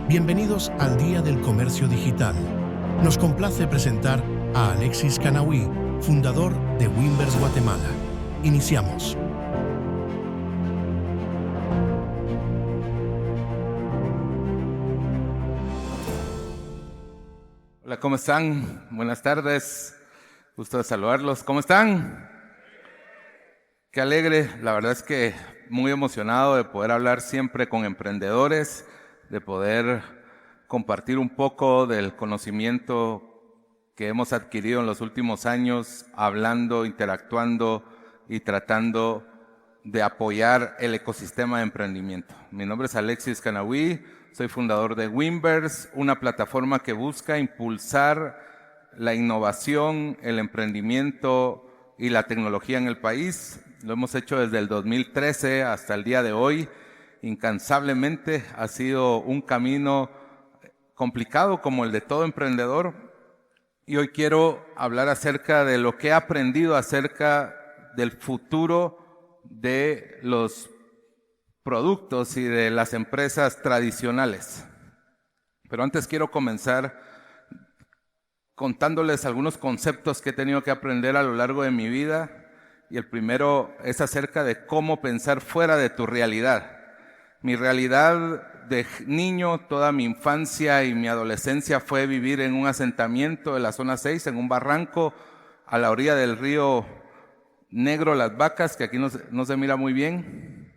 Bienvenidos al Día del Comercio Digital. Nos complace presentar a Alexis Canahui, fundador de Wimbers Guatemala. Iniciamos. Hola, ¿cómo están? Buenas tardes. Gusto de saludarlos. ¿Cómo están? Qué alegre. La verdad es que muy emocionado de poder hablar siempre con emprendedores, de poder compartir un poco del conocimiento que hemos adquirido en los últimos años, hablando, interactuando y tratando de apoyar el ecosistema de emprendimiento. Mi nombre es Alexis Canahui, soy fundador de Wimbers, una plataforma que busca impulsar la innovación, el emprendimiento y la tecnología en el país. Lo hemos hecho desde el 2013 hasta el día de hoy. Incansablemente ha sido un camino complicado como el de todo emprendedor. Y hoy quiero hablar acerca de lo que he aprendido acerca del futuro de los productos y de las empresas tradicionales. Pero antes quiero comenzar contándoles algunos conceptos que he tenido que aprender a lo largo de mi vida. Y el primero es acerca de cómo pensar fuera de tu realidad. Mi realidad de niño, toda mi infancia y mi adolescencia fue vivir en un asentamiento de la zona 6, en un barranco a la orilla del río Negro, Las Vacas, que aquí no se mira muy bien.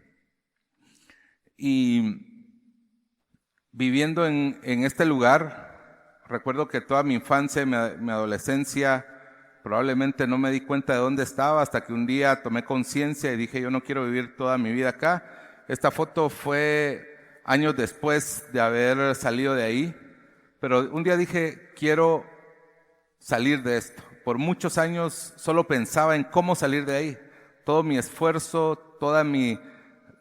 Y viviendo en este lugar, recuerdo que toda mi infancia y mi adolescencia probablemente no me di cuenta de dónde estaba hasta que un día tomé conciencia y dije, yo no quiero vivir toda mi vida acá. Esta foto fue años después de haber salido de ahí, pero un día dije, quiero salir de esto. Por muchos años solo pensaba en cómo salir de ahí. Todo mi esfuerzo, toda mi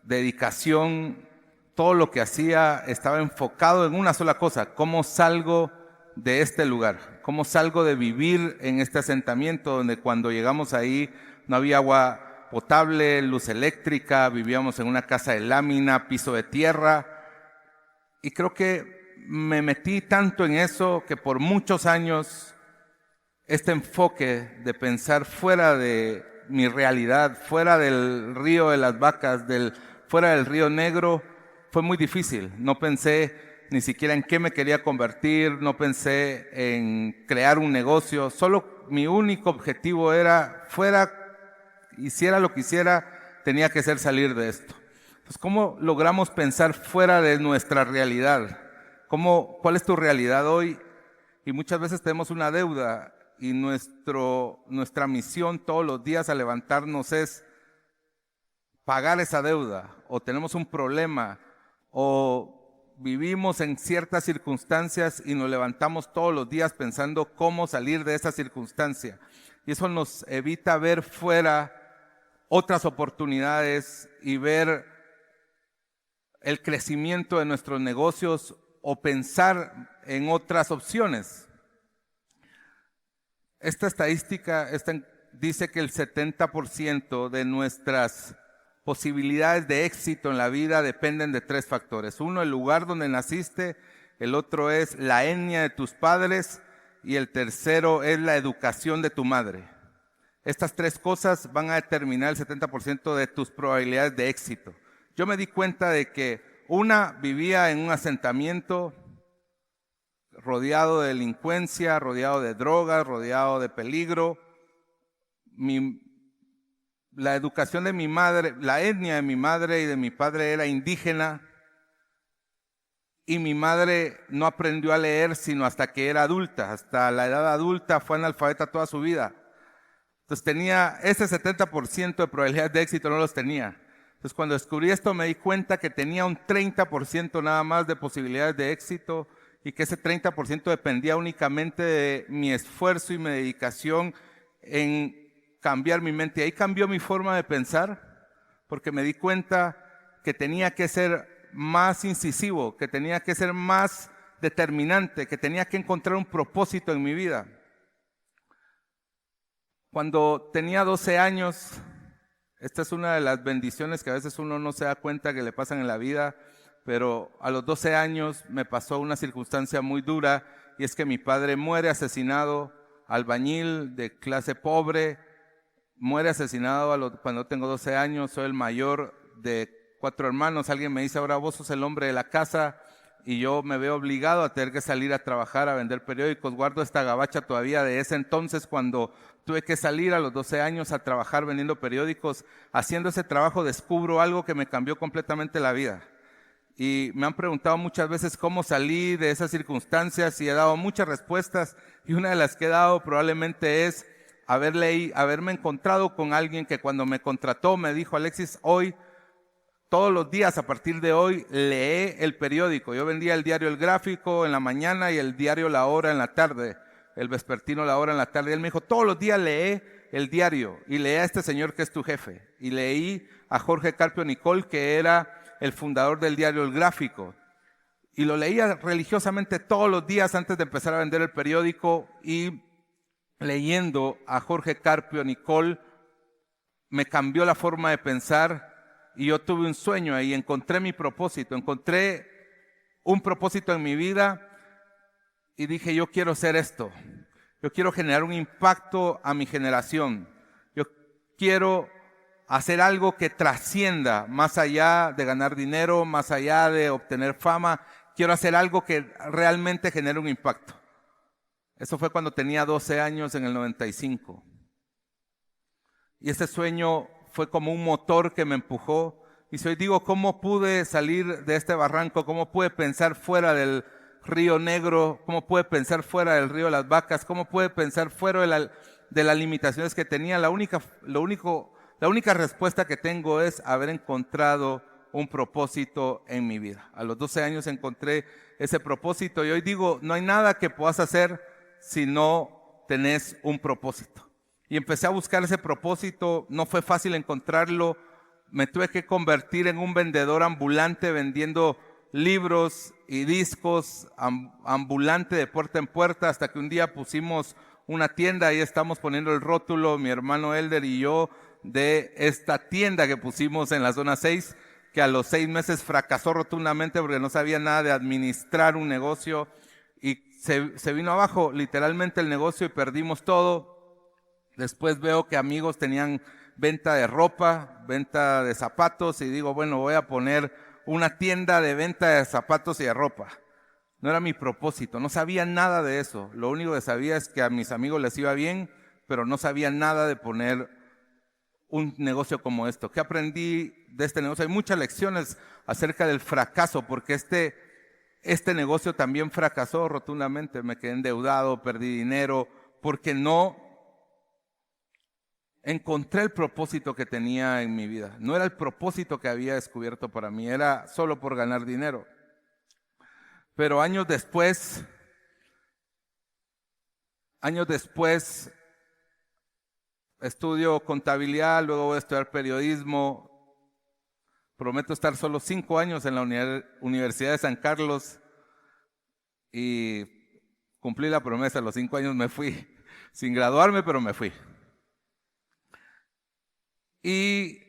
dedicación, todo lo que hacía estaba enfocado en una sola cosa: cómo salgo de este lugar, cómo salgo de vivir en este asentamiento donde cuando llegamos ahí no había agua potable, luz eléctrica, vivíamos en una casa de lámina, piso de tierra. Y creo que me metí tanto en eso que por muchos años este enfoque de pensar fuera de mi realidad, fuera del río de las vacas, fuera del río Negro, fue muy difícil. No pensé ni siquiera en qué me quería convertir, no pensé en crear un negocio. Solo mi único objetivo era, hiciera lo que hiciera, tenía que ser salir de esto. Entonces, ¿cómo logramos pensar fuera de nuestra realidad? ¿Cuál es tu realidad hoy? Y muchas veces tenemos una deuda y nuestra misión todos los días al levantarnos es pagar esa deuda, o tenemos un problema, o vivimos en ciertas circunstancias y nos levantamos todos los días pensando cómo salir de esa circunstancia. Y eso nos evita ver fuera otras oportunidades y ver el crecimiento de nuestros negocios o pensar en otras opciones. Esta estadística dice que el 70% de nuestras posibilidades de éxito en la vida dependen de 3 factores. Uno, el lugar donde naciste; el otro es la etnia de tus padres; y el tercero es la educación de tu madre. Estas 3 cosas van a determinar el 70% de tus probabilidades de éxito. Yo me di cuenta de que vivía en un asentamiento rodeado de delincuencia, rodeado de drogas, rodeado de peligro. La educación de mi madre, la etnia de mi madre y de mi padre era indígena, y mi madre no aprendió a leer sino hasta que era adulta. Hasta la edad adulta fue analfabeta toda su vida. Entonces tenía ese 70% de probabilidades de éxito, no los tenía. Entonces cuando descubrí esto me di cuenta que tenía un 30% nada más de posibilidades de éxito, y que ese 30% dependía únicamente de mi esfuerzo y mi dedicación en cambiar mi mente. Y ahí cambió mi forma de pensar, porque me di cuenta que tenía que ser más incisivo, que tenía que ser más determinante, que tenía que encontrar un propósito en mi vida. Cuando tenía 12 años, esta es una de las bendiciones que a veces uno no se da cuenta que le pasan en la vida, pero a los 12 años me pasó una circunstancia muy dura, y es que mi padre muere asesinado, albañil de clase pobre, muere asesinado cuando tengo 12 años, soy el mayor de 4 hermanos. Alguien me dice, ahora vos sos el hombre de la casa, y yo me veo obligado a tener que salir a trabajar, a vender periódicos. Guardo esta gabacha todavía de ese entonces, cuando tuve que salir a los 12 años a trabajar vendiendo periódicos. Haciendo ese trabajo descubro algo que me cambió completamente la vida. Y me han preguntado muchas veces cómo salí de esas circunstancias, y he dado muchas respuestas, y una de las que he dado probablemente es haberme encontrado con alguien que cuando me contrató me dijo, Alexis, hoy, todos los días a partir de hoy, lee el periódico. Yo vendía el diario El Gráfico en la mañana y el diario La Hora en la tarde, el vespertino La Hora en la tarde. Y él me dijo, todos los días lee el diario y lee a este señor que es tu jefe. Y leí a Jorge Carpio Nicol, que era el fundador del diario El Gráfico. Y lo leía religiosamente todos los días antes de empezar a vender el periódico, y leyendo a Jorge Carpio Nicol me cambió la forma de pensar, y yo tuve un sueño ahí, encontré mi propósito, encontré un propósito en mi vida, y dije, yo quiero hacer esto, yo quiero generar un impacto a mi generación, yo quiero hacer algo que trascienda más allá de ganar dinero, más allá de obtener fama. Quiero hacer algo que realmente genere un impacto. Eso fue cuando tenía 12 años en el 95. Y ese sueño fue como un motor que me empujó. Y si hoy digo, ¿cómo pude salir de este barranco? ¿Cómo pude pensar fuera del Río Negro? ¿Cómo pude pensar fuera del Río de las Vacas? ¿Cómo pude pensar fuera de las limitaciones que tenía? La única respuesta que tengo es haber encontrado un propósito en mi vida. A los 12 años encontré ese propósito, y hoy digo, no hay nada que puedas hacer si no tenés un propósito. Y empecé a buscar ese propósito, no fue fácil encontrarlo, me tuve que convertir en un vendedor ambulante, vendiendo libros y discos, ambulante de puerta en puerta, hasta que un día pusimos una tienda. Ahí estamos poniendo el rótulo, mi hermano Elder y yo, de esta tienda que pusimos en la zona 6, que a los 6 meses fracasó rotundamente porque no sabía nada de administrar un negocio, y se vino abajo literalmente el negocio y perdimos todo. Después veo que amigos tenían venta de ropa, venta de zapatos, y digo, bueno, voy a poner una tienda de venta de zapatos y de ropa. No era mi propósito, no sabía nada de eso. Lo único que sabía es que a mis amigos les iba bien, pero no sabía nada de poner un negocio como esto. ¿Qué aprendí de este negocio? Hay muchas lecciones acerca del fracaso, porque este negocio también fracasó rotundamente. Me quedé endeudado, perdí dinero, porque no encontré el propósito que tenía en mi vida. No era el propósito que había descubierto para mí, era solo por ganar dinero. Pero años después, estudio contabilidad, luego voy a estudiar periodismo. Prometo estar solo 5 años en la Universidad de San Carlos, y cumplí la promesa. A los 5 años me fui, sin graduarme, pero me fui. Y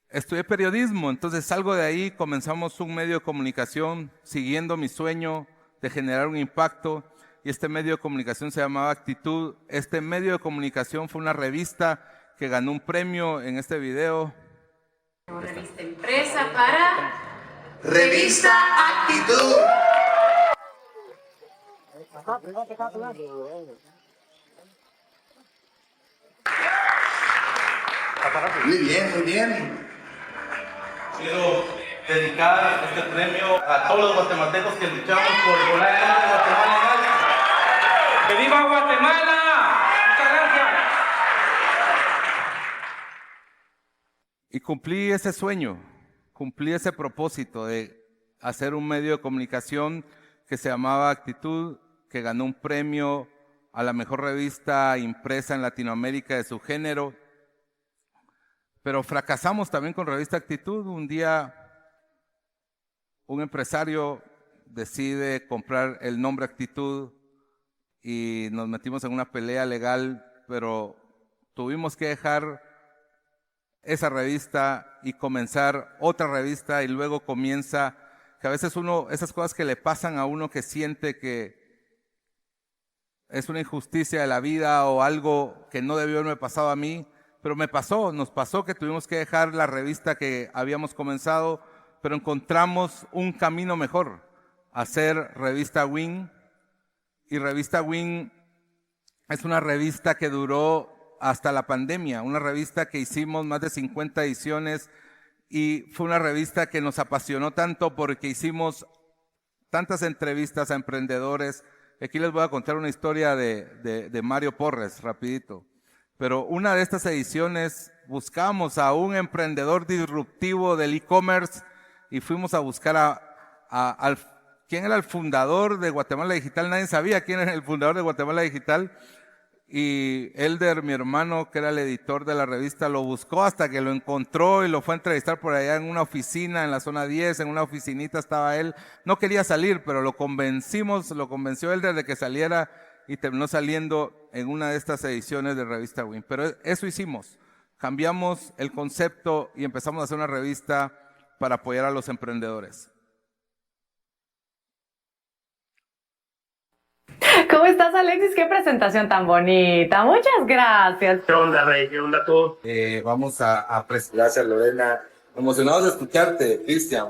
estudié periodismo, entonces salgo de ahí, comenzamos un medio de comunicación, siguiendo mi sueño de generar un impacto. Y este medio de comunicación se llamaba Actitud. Este medio de comunicación fue una revista que ganó un premio en este video. Revista impresa para Revista Actitud. Muy bien, muy bien. Quiero dedicar este premio a todos los guatemaltecos que luchamos por poner el nombre de Guatemala en alto. ¡Que viva Guatemala! ¡Muchas gracias! Y cumplí ese sueño, cumplí ese propósito de hacer un medio de comunicación que se llamaba Actitud, que ganó un premio a la mejor revista impresa en Latinoamérica de su género. Pero fracasamos también con Revista Actitud. Un día un empresario decide comprar el nombre Actitud y nos metimos en una pelea legal, pero tuvimos que dejar esa revista y comenzar otra revista, y luego comienza que a veces esas cosas que le pasan a uno que siente que es una injusticia de la vida o algo que no debió haberme pasado a mí, pero nos pasó que tuvimos que dejar la revista que habíamos comenzado, pero encontramos un camino mejor, hacer Revista Wing. Y Revista Wing es una revista que duró hasta la pandemia, una revista que hicimos más de 50 ediciones y fue una revista que nos apasionó tanto porque hicimos tantas entrevistas a emprendedores. Aquí les voy a contar una historia de Mario Porres, rapidito. Pero una de estas ediciones buscamos a un emprendedor disruptivo del e-commerce y fuimos a buscar quién era el fundador de Guatemala Digital. Nadie sabía quién era el fundador de Guatemala Digital. Y Elder, mi hermano, que era el editor de la revista, lo buscó hasta que lo encontró y lo fue a entrevistar por allá en una oficina, en la zona 10, en una oficinita estaba él. No quería salir, pero lo convenció Elder de que saliera y terminó saliendo en una de estas ediciones de Revista Wing. Pero eso hicimos. Cambiamos el concepto y empezamos a hacer una revista para apoyar a los emprendedores. ¿Cómo estás, Alexis? ¡Qué presentación tan bonita! Muchas gracias. ¿Qué onda, Rey? ¿Qué onda tú? Vamos a presentar. Gracias, Lorena. Emocionados de escucharte, Cristian.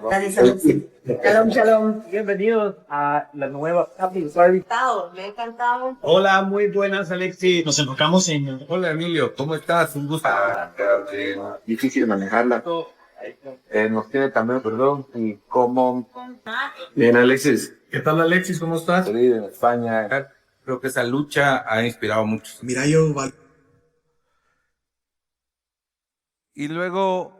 Shalom, shalom. Bienvenidos a la nueva Happy Service. Me ha encantado. Hola, muy buenas, Alexis. Nos enfocamos en... Hola, Emilio. ¿Cómo estás? Un gusto. Difícil manejarla. Nos tiene también, perdón, y como Bien, Alexis. ¿Qué tal, Alexis? ¿Cómo estás? en España. Creo que esa lucha ha inspirado a muchos. Mira, yo... Y luego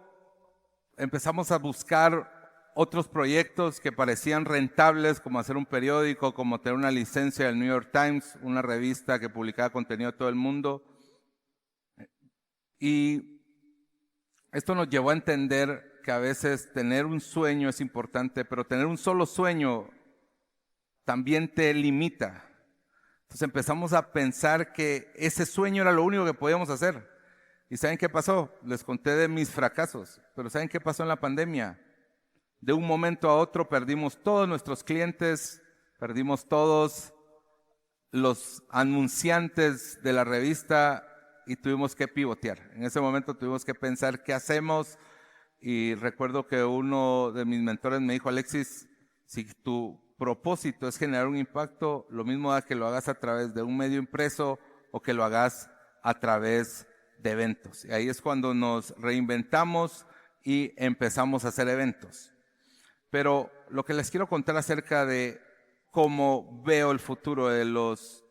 empezamos a buscar otros proyectos que parecían rentables, como hacer un periódico, como tener una licencia del New York Times, una revista que publicaba contenido de todo el mundo. Y esto nos llevó a entender que a veces tener un sueño es importante, pero tener un solo sueño también te limita. Entonces empezamos a pensar que ese sueño era lo único que podíamos hacer. ¿Y saben qué pasó? Les conté de mis fracasos, pero ¿saben qué pasó en la pandemia? De un momento a otro perdimos todos nuestros clientes, perdimos todos los anunciantes de la revista y tuvimos que pivotear. En ese momento tuvimos que pensar qué hacemos y recuerdo que uno de mis mentores me dijo, Alexis, si tu propósito es generar un impacto, lo mismo da que lo hagas a través de un medio impreso o que lo hagas a través de eventos. Y ahí es cuando nos reinventamos y empezamos a hacer eventos. Pero lo que les quiero contar acerca de cómo veo el futuro de los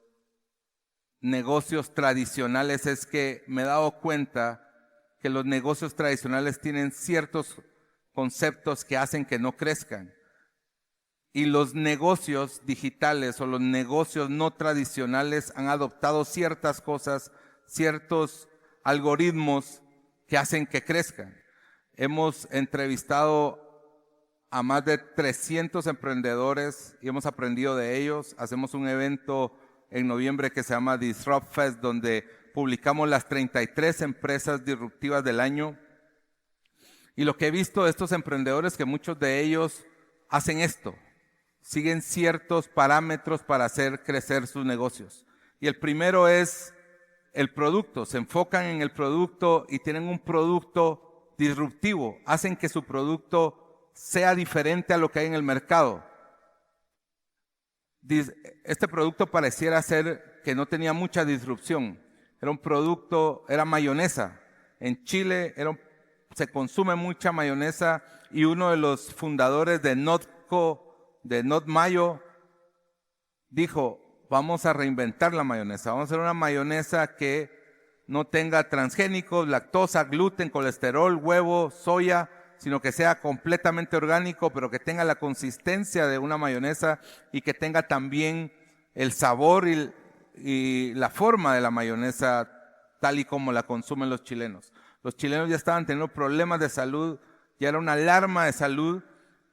negocios tradicionales es que me he dado cuenta que los negocios tradicionales tienen ciertos conceptos que hacen que no crezcan. Y los negocios digitales o los negocios no tradicionales han adoptado ciertas cosas, ciertos algoritmos que hacen que crezcan. Hemos entrevistado a más de 300 emprendedores y hemos aprendido de ellos. Hacemos un evento en noviembre que se llama Disrupt Fest, donde publicamos las 33 empresas disruptivas del año. Y lo que he visto de estos emprendedores, que muchos de ellos hacen esto, siguen ciertos parámetros para hacer crecer sus negocios. Y el primero es el producto, se enfocan en el producto y tienen un producto disruptivo, hacen que su producto sea diferente a lo que hay en el mercado. Este producto pareciera ser que no tenía mucha disrupción. Era un producto, era mayonesa. En Chile se consume mucha mayonesa y uno de los fundadores de Not Mayo, dijo, vamos a reinventar la mayonesa. Vamos a hacer una mayonesa que no tenga transgénicos, lactosa, gluten, colesterol, huevo, soya, sino que sea completamente orgánico, pero que tenga la consistencia de una mayonesa y que tenga también el sabor y la forma de la mayonesa tal y como la consumen los chilenos. Los chilenos ya estaban teniendo problemas de salud, ya era una alarma de salud,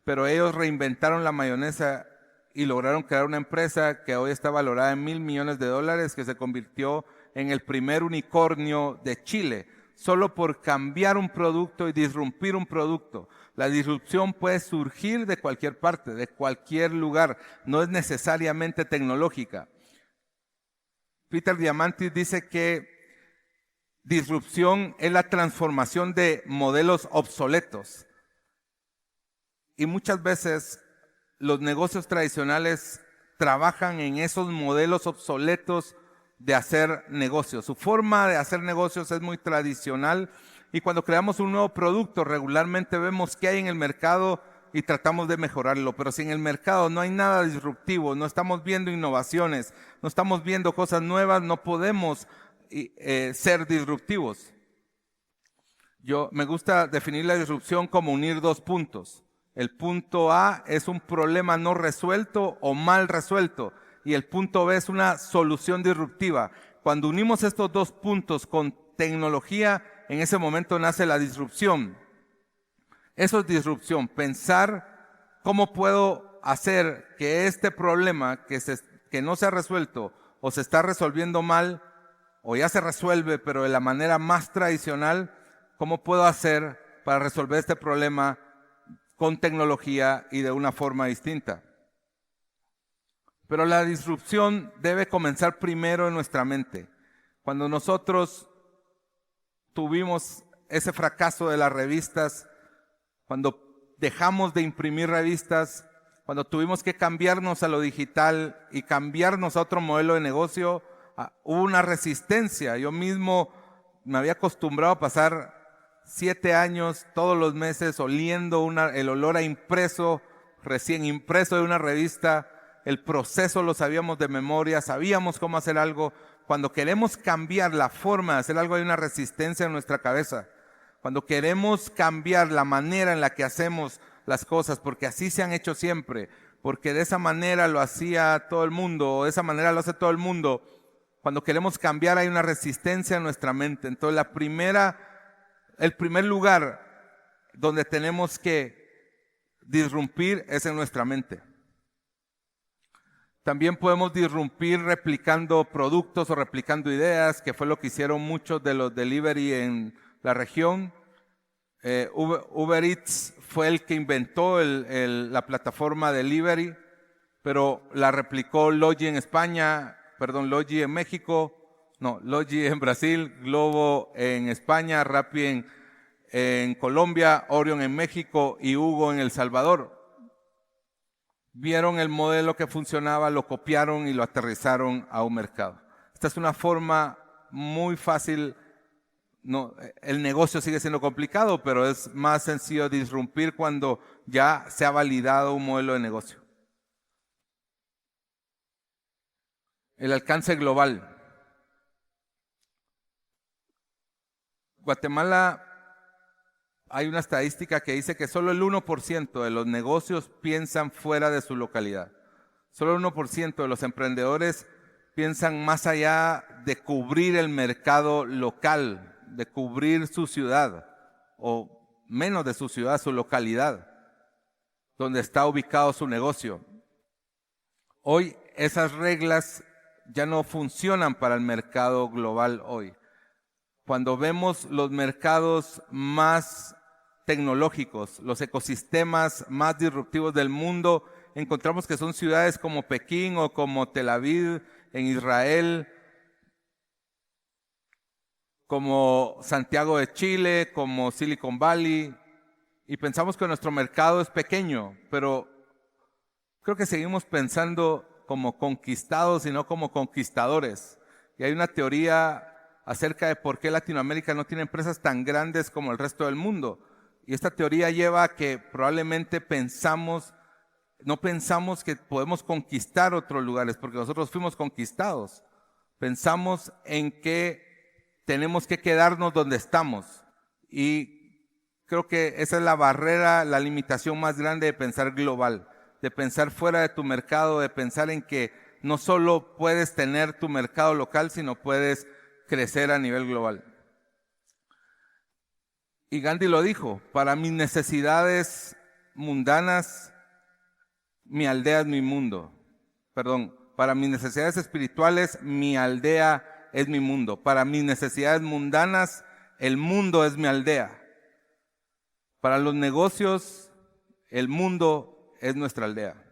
pero ellos reinventaron la mayonesa y lograron crear una empresa que hoy está valorada en $1,000 millones, que se convirtió en el primer unicornio de Chile. O solo por cambiar un producto y disrumpir un producto. La disrupción puede surgir de cualquier parte, de cualquier lugar, no es necesariamente tecnológica. Peter Diamandis dice que disrupción es la transformación de modelos obsoletos. Y muchas veces los negocios tradicionales trabajan en esos modelos obsoletos de hacer negocios. Su forma de hacer negocios es muy tradicional y cuando creamos un nuevo producto regularmente vemos qué hay en el mercado y tratamos de mejorarlo. Pero si en el mercado no hay nada disruptivo, no estamos viendo innovaciones, no estamos viendo cosas nuevas, no podemos ser disruptivos. Me gusta definir la disrupción como unir dos puntos. El punto A es un problema no resuelto o mal resuelto y el punto B es una solución disruptiva. Cuando unimos estos dos puntos con tecnología, en ese momento nace la disrupción. Eso es disrupción, pensar cómo puedo hacer que este problema que no se ha resuelto o se está resolviendo mal o ya se resuelve pero de la manera más tradicional, cómo puedo hacer para resolver este problema con tecnología y de una forma distinta. Pero la disrupción debe comenzar primero en nuestra mente. Cuando nosotros tuvimos ese fracaso de las revistas, cuando dejamos de imprimir revistas, cuando tuvimos que cambiarnos a lo digital y cambiarnos a otro modelo de negocio, hubo una resistencia. Yo mismo me había acostumbrado a pasar 7 años todos los meses oliendo el olor a impreso, recién impreso de una revista. El proceso lo sabíamos de memoria, sabíamos cómo hacer algo. Cuando queremos cambiar la forma de hacer algo hay una resistencia en nuestra cabeza. Cuando queremos cambiar la manera en la que hacemos las cosas, porque así se han hecho siempre, porque de esa manera lo hacía todo el mundo, o de esa manera lo hace todo el mundo, cuando queremos cambiar hay una resistencia en nuestra mente. Entonces el primer lugar donde tenemos que disrumpir es en nuestra mente. También podemos disrumpir replicando productos o replicando ideas, que fue lo que hicieron muchos de los delivery en la región. Uber Eats fue el que inventó la plataforma delivery, pero la replicó Logi en España, Logi en México, Logi en Brasil, Globo en España, Rappi en Colombia, Orion en México y Hugo en El Salvador. Vieron el modelo que funcionaba, lo copiaron y lo aterrizaron a un mercado. Esta es una forma muy fácil. El negocio sigue siendo complicado, pero es más sencillo disrumpir cuando ya se ha validado un modelo de negocio. El alcance global. Guatemala, hay una estadística que dice que solo el 1% de los negocios piensan fuera de su localidad. Solo el 1% de los emprendedores piensan más allá de cubrir el mercado local, de cubrir su ciudad, o menos de su ciudad, su localidad, donde está ubicado su negocio. Hoy esas reglas ya no funcionan para el mercado global hoy. Cuando vemos los mercados más tecnológicos, los ecosistemas más disruptivos del mundo, encontramos que son ciudades como Pekín o como Tel Aviv en Israel, como Santiago de Chile, como Silicon Valley, y pensamos que nuestro mercado es pequeño, pero creo que seguimos pensando como conquistados y no como conquistadores. Y hay una teoría acerca de por qué Latinoamérica no tiene empresas tan grandes como el resto del mundo. Y esta teoría lleva a que probablemente no pensamos que podemos conquistar otros lugares, porque nosotros fuimos conquistados. Pensamos en que tenemos que quedarnos donde estamos. Y creo que esa es la barrera, la limitación más grande de pensar global, de pensar fuera de tu mercado, de pensar en que no solo puedes tener tu mercado local, sino puedes crecer a nivel global. Y Gandhi lo dijo, para mis necesidades mundanas, mi aldea es mi mundo. Para mis necesidades espirituales, mi aldea es mi mundo. Para mis necesidades mundanas, el mundo es mi aldea. Para los negocios, el mundo es nuestra aldea.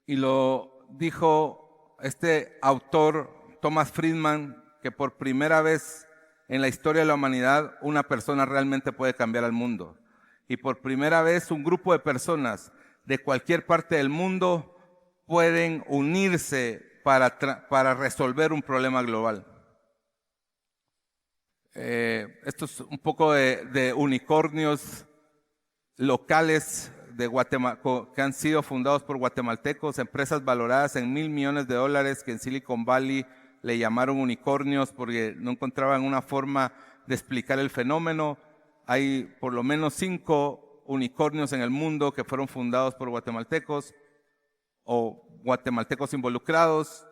Y lo dijo este autor, Thomas Friedman, que por primera vez en la historia de la humanidad una persona realmente puede cambiar al mundo. Y por primera vez un grupo de personas de cualquier parte del mundo pueden unirse para resolver un problema global. Esto es un poco de unicornios locales de Guatemala, que han sido fundados por guatemaltecos, empresas valoradas en $1,000 millones que en Silicon Valley le llamaron unicornios porque no encontraban una forma de explicar el fenómeno. Hay por lo menos 5 unicornios en el mundo que fueron fundados por guatemaltecos o guatemaltecos involucrados,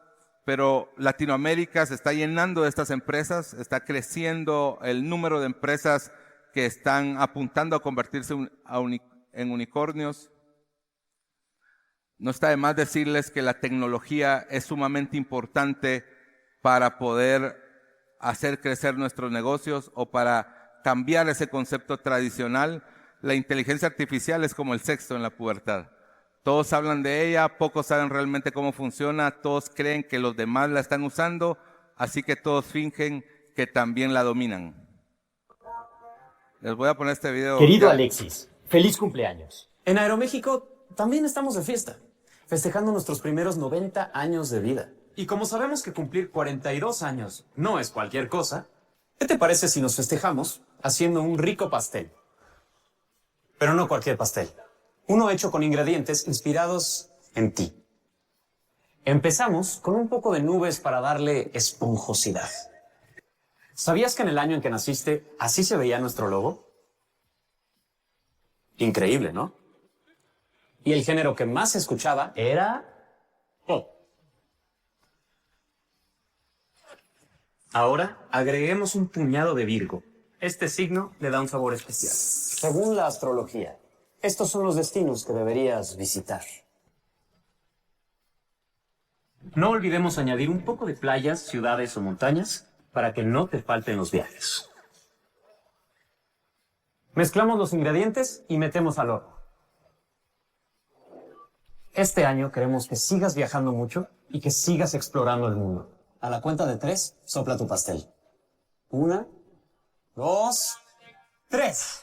pero Latinoamérica se está llenando de estas empresas, está creciendo el número de empresas que están apuntando a convertirse en unicornios. No está de más decirles que la tecnología es sumamente importante para poder hacer crecer nuestros negocios o para cambiar ese concepto tradicional. La inteligencia artificial es como el sexo en la pubertad. Todos hablan de ella, pocos saben realmente cómo funciona, todos creen que los demás la están usando, así que todos fingen que también la dominan. Les voy a poner este video. Querido Alexis, feliz cumpleaños. En Aeroméxico también estamos de fiesta, festejando nuestros primeros 90 años de vida. Y como sabemos que cumplir 42 años no es cualquier cosa, ¿qué te parece si nos festejamos haciendo un rico pastel? Pero no cualquier pastel. Uno hecho con ingredientes inspirados en ti. Empezamos con un poco de nubes para darle esponjosidad. ¿Sabías que en el año en que naciste, así se veía nuestro logo? Increíble, ¿no? Y el género que más se escuchaba era pop. Ahora agreguemos un puñado de Virgo. Este signo le da un sabor especial. Según la astrología, estos son los destinos que deberías visitar. No olvidemos añadir un poco de playas, ciudades o montañas para que no te falten los viajes. Mezclamos los ingredientes y metemos al horno. Este año queremos que sigas viajando mucho y que sigas explorando el mundo. A la cuenta de 3, sopla tu pastel. 1, 2, 3.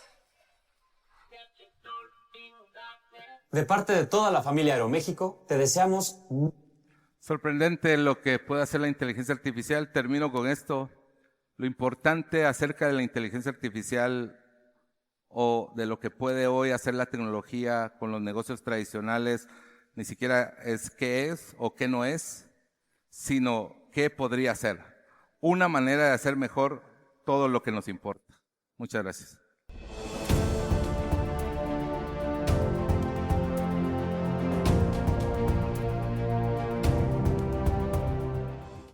De parte de toda la familia Aeroméxico, te deseamos... Sorprendente lo que puede hacer la inteligencia artificial. Termino con esto. Lo importante acerca de la inteligencia artificial o de lo que puede hoy hacer la tecnología con los negocios tradicionales, ni siquiera es qué es o qué no es, sino qué podría ser. Una manera de hacer mejor todo lo que nos importa. Muchas gracias.